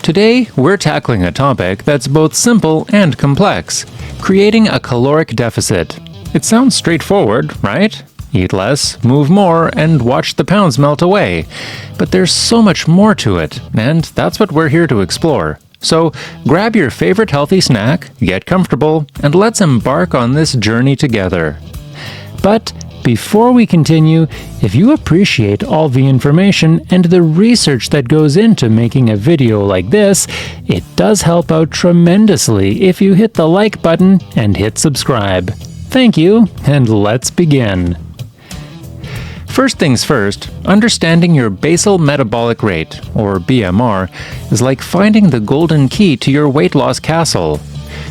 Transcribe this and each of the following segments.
Today, we're tackling a topic that's both simple and complex: creating a caloric deficit. It sounds straightforward, right? Eat less, move more, and watch the pounds melt away. But there's so much more to it, and that's what we're here to explore. So, grab your favorite healthy snack, get comfortable, and let's embark on this journey together. But before we continue, if you appreciate all the information and the research that goes into making a video like this, it does help out tremendously if you hit the like button and hit subscribe. Thank you, and let's begin. First things first, understanding your basal metabolic rate, or BMR, is like finding the golden key to your weight loss castle.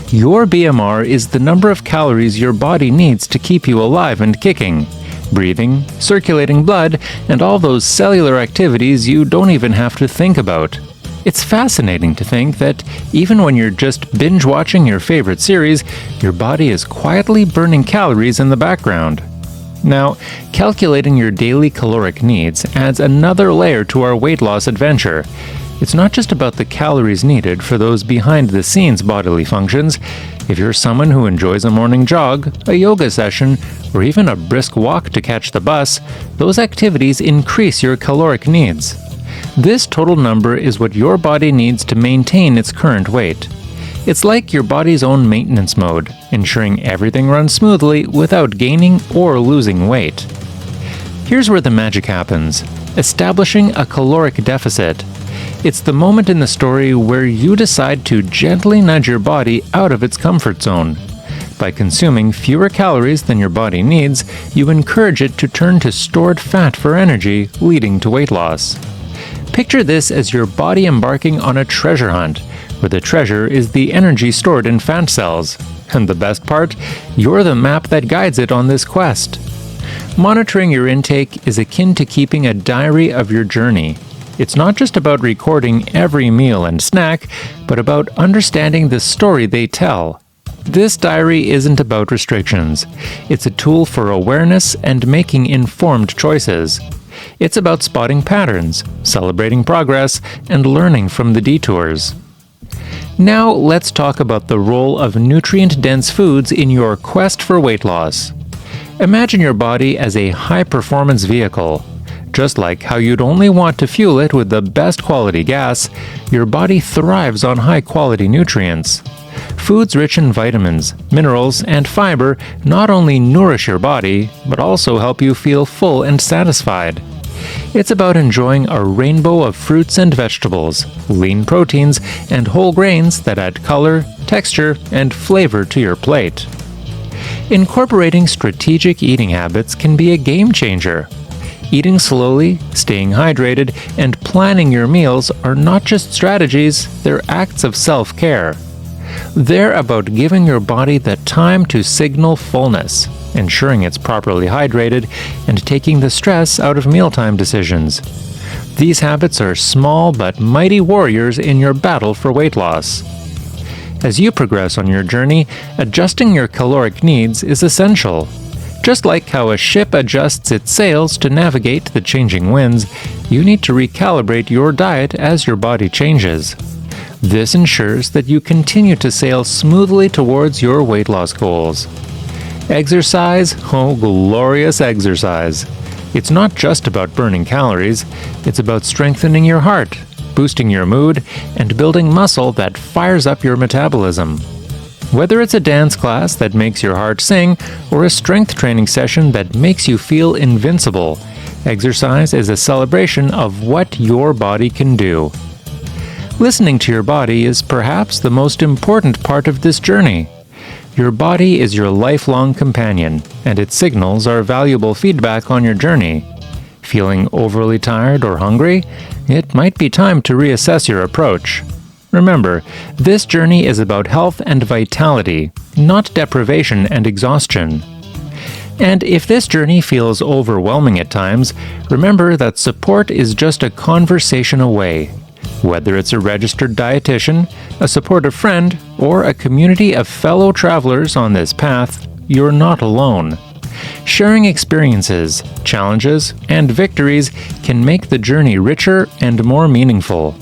Your BMR is the number of calories your body needs to keep you alive and kicking. Breathing, circulating blood, and all those cellular activities you don't even have to think about. It's fascinating to think that even when you're just binge-watching your favorite series, your body is quietly burning calories in the background. Now, calculating your daily caloric needs adds another layer to our weight loss adventure. It's not just about the calories needed for those behind-the-scenes bodily functions. If you're someone who enjoys a morning jog, a yoga session, or even a brisk walk to catch the bus, those activities increase your caloric needs. This total number is what your body needs to maintain its current weight. It's like your body's own maintenance mode, ensuring everything runs smoothly without gaining or losing weight. Here's where the magic happens: establishing a caloric deficit. It's the moment in the story where you decide to gently nudge your body out of its comfort zone. By consuming fewer calories than your body needs, you encourage it to turn to stored fat for energy, leading to weight loss. Picture this as your body embarking on a treasure hunt, where the treasure is the energy stored in fat cells. And the best part? You're the map that guides it on this quest. Monitoring your intake is akin to keeping a diary of your journey. It's not just about recording every meal and snack, but about understanding the story they tell. This diary isn't about restrictions. It's a tool for awareness and making informed choices. It's about spotting patterns, celebrating progress, and learning from the detours. Now let's talk about the role of nutrient-dense foods in your quest for weight loss. Imagine your body as a high-performance vehicle. Just like how you'd only want to fuel it with the best quality gas, your body thrives on high-quality nutrients. Foods rich in vitamins, minerals, and fiber not only nourish your body, but also help you feel full and satisfied. It's about enjoying a rainbow of fruits and vegetables, lean proteins, and whole grains that add color, texture, and flavor to your plate. Incorporating strategic eating habits can be a game changer. Eating slowly, staying hydrated, and planning your meals are not just strategies, they're acts of self-care. They're about giving your body the time to signal fullness, ensuring it's properly hydrated, and taking the stress out of mealtime decisions. These habits are small but mighty warriors in your battle for weight loss. As you progress on your journey, adjusting your caloric needs is essential. Just like how a ship adjusts its sails to navigate the changing winds, you need to recalibrate your diet as your body changes. This ensures that you continue to sail smoothly towards your weight loss goals. Exercise, oh glorious exercise! It's not just about burning calories, it's about strengthening your heart, boosting your mood, and building muscle that fires up your metabolism. Whether it's a dance class that makes your heart sing, or a strength training session that makes you feel invincible, exercise is a celebration of what your body can do. Listening to your body is perhaps the most important part of this journey. Your body is your lifelong companion, and its signals are valuable feedback on your journey. Feeling overly tired or hungry? It might be time to reassess your approach. Remember, this journey is about health and vitality, not deprivation and exhaustion. And if this journey feels overwhelming at times, remember that support is just a conversation away. Whether it's a registered dietitian, a supportive friend, or a community of fellow travelers on this path, you're not alone. Sharing experiences, challenges, and victories can make the journey richer and more meaningful.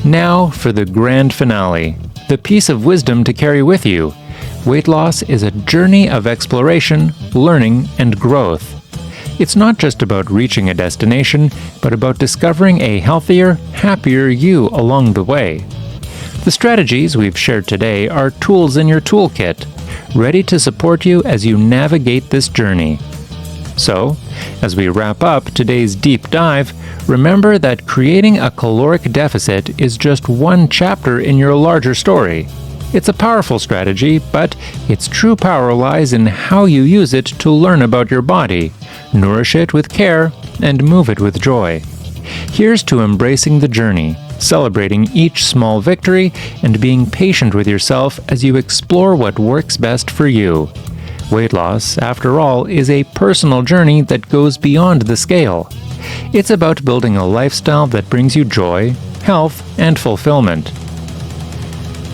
Now for the grand finale, the piece of wisdom to carry with you. Weight loss is a journey of exploration, learning, and growth. It's not just about reaching a destination, but about discovering a healthier, happier you along the way. The strategies we've shared today are tools in your toolkit, ready to support you as you navigate this journey. So, as we wrap up today's deep dive, remember that creating a caloric deficit is just one chapter in your larger story. It's a powerful strategy, but its true power lies in how you use it to learn about your body, nourish it with care, and move it with joy. Here's to embracing the journey, celebrating each small victory, and being patient with yourself as you explore what works best for you. Weight loss, after all, is a personal journey that goes beyond the scale. It's about building a lifestyle that brings you joy, health, and fulfillment.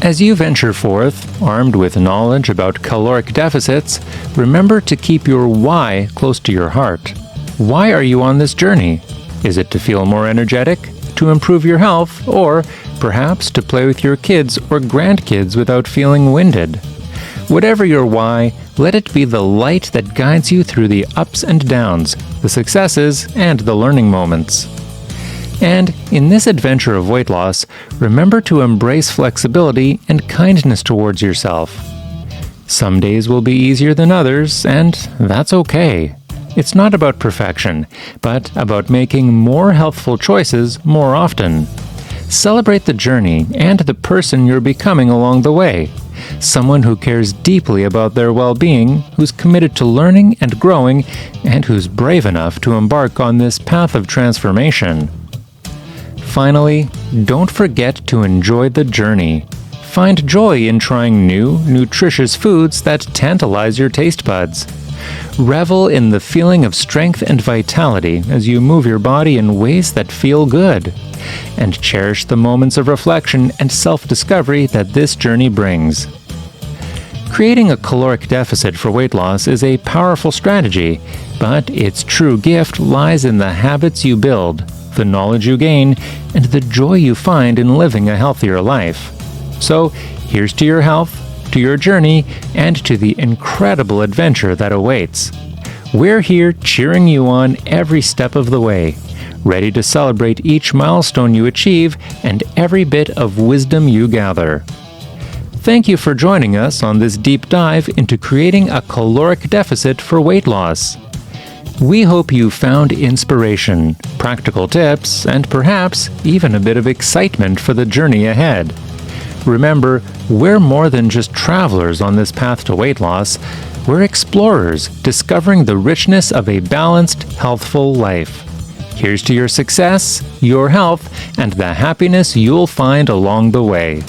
As you venture forth, armed with knowledge about caloric deficits, remember to keep your why close to your heart. Why are you on this journey? Is it to feel more energetic, to improve your health, or perhaps to play with your kids or grandkids without feeling winded? Whatever your why, let it be the light that guides you through the ups and downs, the successes, and the learning moments. And in this adventure of weight loss, remember to embrace flexibility and kindness towards yourself. Some days will be easier than others, and that's okay. It's not about perfection, but about making more healthful choices more often. Celebrate the journey and the person you're becoming along the way. Someone who cares deeply about their well-being, who's committed to learning and growing, and who's brave enough to embark on this path of transformation. Finally, don't forget to enjoy the journey. Find joy in trying new, nutritious foods that tantalize your taste buds. Revel in the feeling of strength and vitality as you move your body in ways that feel good. And cherish the moments of reflection and self-discovery that this journey brings. Creating a caloric deficit for weight loss is a powerful strategy, but its true gift lies in the habits you build, the knowledge you gain, and the joy you find in living a healthier life. So, here's to your health, to your journey, and to the incredible adventure that awaits. We're here cheering you on every step of the way, ready to celebrate each milestone you achieve and every bit of wisdom you gather. Thank you for joining us on this deep dive into creating a caloric deficit for weight loss. We hope you found inspiration, practical tips, and perhaps even a bit of excitement for the journey ahead. Remember, we're more than just travelers on this path to weight loss. We're explorers, discovering the richness of a balanced, healthful life. Here's to your success, your health, and the happiness you'll find along the way.